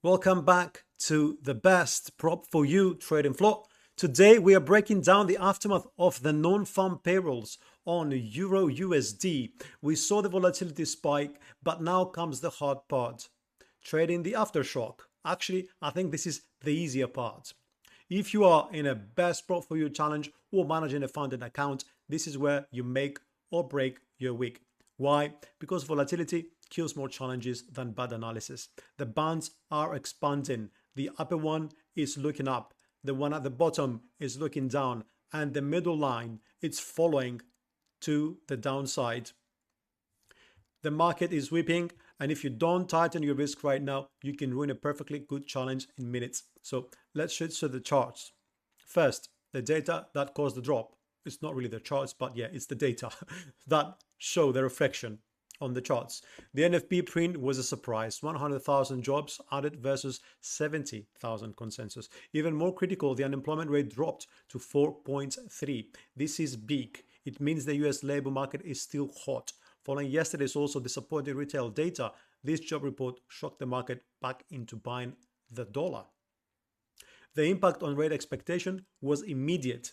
Welcome back to the best prop for you trading floor. Today we are breaking down the aftermath of the non-farm payrolls on Euro USD. We saw the volatility spike, but now comes the hard part. Trading the aftershock. Actually, I think this is the easier part. If you are in a best prop for you challenge or managing a funded account, this is where you make or break your week. Why? Because volatility kills more challenges than bad analysis. The bands are expanding. The upper one is looking up. The one at the bottom is looking down. And the middle line, it's following to the downside. The market is whipping. And if you don't tighten your risk right now, you can ruin a perfectly good challenge in minutes. So let's switch to the charts. First, the data that caused the drop. It's not really the charts, but yeah, it's the data that show the reflection on the charts. The NFP print was a surprise. 100,000 jobs added versus 70,000 consensus. Even more critical, the unemployment rate dropped to 4.3. This is big. It means the US labor market is still hot. Following yesterday's also disappointing retail data, this job report shocked the market back into buying the dollar. The impact on rate expectation was immediate.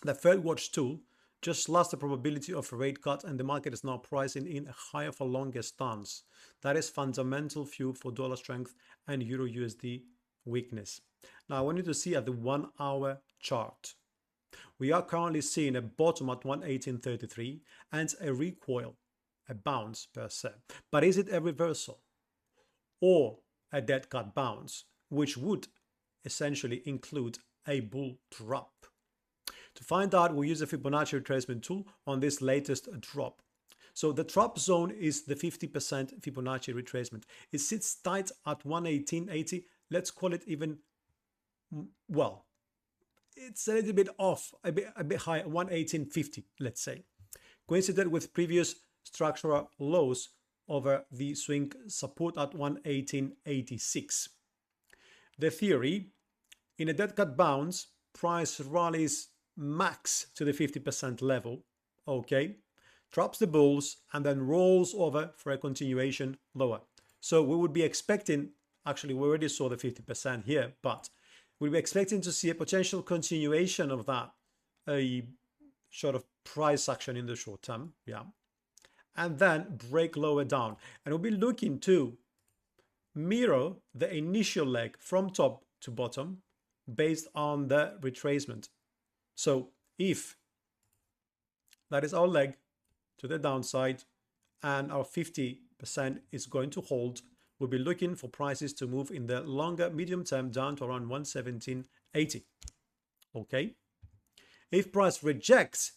The Fed Watch tool just lost the probability of a rate cut, and the market is now pricing in a higher for longer stance. That is fundamental fuel for dollar strength and Euro USD weakness. Now I want you to see at the 1 hour chart. We are currently seeing a bottom at 118.33 and a recoil, a bounce per se. But is it a reversal or a dead cat bounce, which would essentially include a bull trap? To find out, we'll use a Fibonacci retracement tool on this latest drop. So the trap zone is the 50% Fibonacci retracement. It sits tight at 118.80. Let's call it even, well, it's a little bit off, a bit high, 118.50, let's say. Coincident with previous structural lows over the swing support at 118.86. The theory, in a dead cat bounce, price rallies max to the 50% level, okay, traps the bulls and then rolls over for a continuation lower. So we would be expecting, actually we already saw the 50% here, but we'll be expecting to see a potential continuation of that, a sort of price action in the short term, yeah, and then break lower down. And we'll be looking to mirror the initial leg from top to bottom based on the retracement. So if that is our leg to the downside and our 50% is going to hold, we'll be looking for prices to move in the longer medium term down to around 117.80. Okay. If price rejects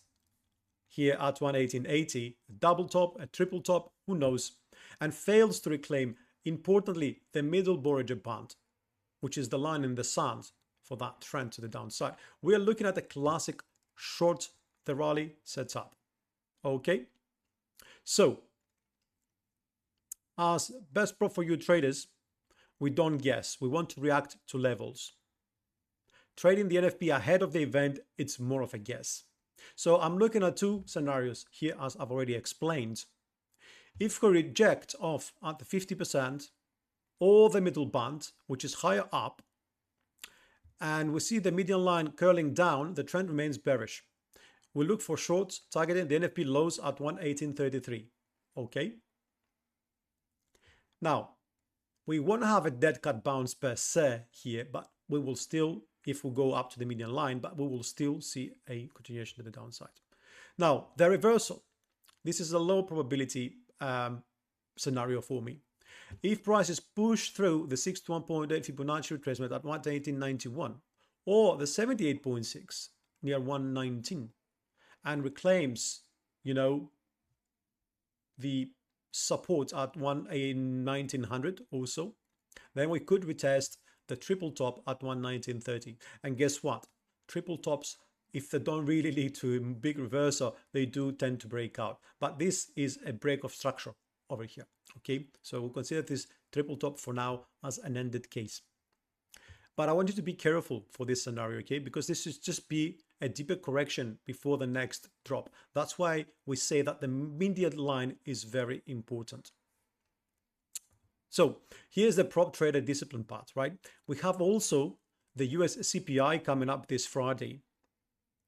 here at 118.80, a double top, a triple top, who knows, and fails to reclaim, importantly, the Middle Bollinger Band, which is the line in the sand for that trend to the downside, we are looking at a classic short the rally setup. Okay, so as best prop for you traders, we don't guess, we want to react to levels. Trading the NFP ahead of the event, it's more of a guess. So I'm looking at two scenarios here, as I've already explained. If we reject off at the 50% or the middle band, which is higher up, and we see the median line curling down, the trend remains bearish. We look for shorts targeting the NFP lows at 118.33. Okay. Now, we won't have a dead cat bounce per se here, but we will still, if we go up to the median line, but we will still see a continuation to the downside. Now, the reversal. This is a low probability scenario for me. If prices push through the 61.8 Fibonacci retracement at 118.91 or the 78.6 near 119 and reclaims, you know, the support at 1900 also, then we could retest the triple top at 119.30. And guess what? Triple tops, if they don't really lead to a big reversal, they do tend to break out. But this is a break of structure over here. Okay, so we'll consider this triple top for now as an ended case. But I want you to be careful for this scenario, okay, because this is just be a deeper correction before the next drop. That's why we say that the immediate line is very important. So here's the prop trader discipline part, right? We have also the US CPI coming up this Friday.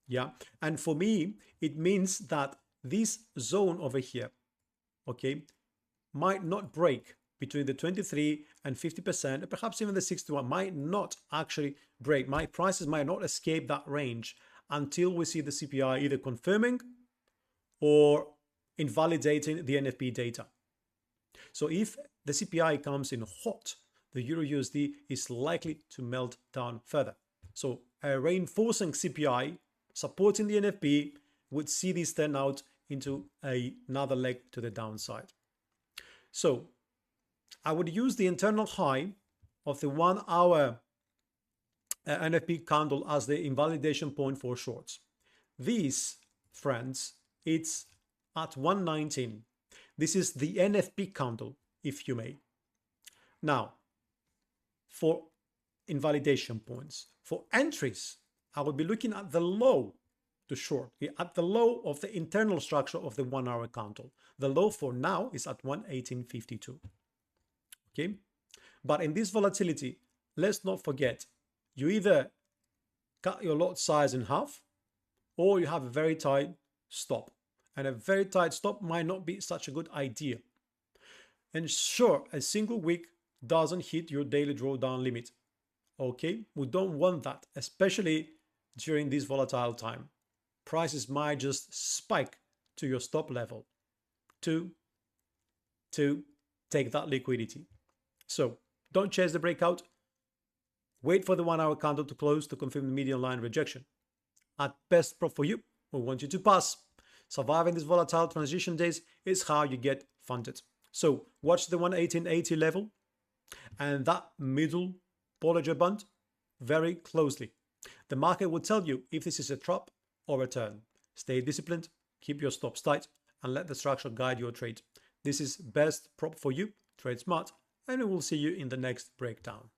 Yeah. And for me, it means that this zone over here, okay, might not break between the 23 and 50%, and perhaps even the 61 might not actually break. My prices might not escape that range until we see the CPI either confirming or invalidating the NFP data. So if the CPI comes in hot, the Euro USD is likely to melt down further. So a reinforcing CPI supporting the NFP would see this turn out into another leg to the downside. So I would use the internal high of the 1 hour NFP candle as the invalidation point for shorts. This, friends, it's at 119. This is the NFP candle, if you may. Now, for invalidation points, for entries, I will be looking at the low to short, at the low of the internal structure of the 1 hour candle. The low for now is at 118.52. Okay, but in this volatility, let's not forget, you either cut your lot size in half or you have a very tight stop, and a very tight stop might not be such a good idea. And sure, a single wick doesn't hit your daily drawdown limit. Okay, we don't want that, especially during this volatile time. Prices might just spike to your stop level to take that liquidity. So don't chase the breakout. Wait for the 1 hour candle to close to confirm the median line rejection. At best prop for you, we want you to pass. Surviving these volatile transition days is how you get funded. So watch the 118.80 level and that Middle Bollinger Band very closely. The market will tell you if this is a trap or a turn. Stay disciplined, keep your stops tight, and let the structure guide your trade. This is best prop for you. Trade smart, and we will see you in the next breakdown.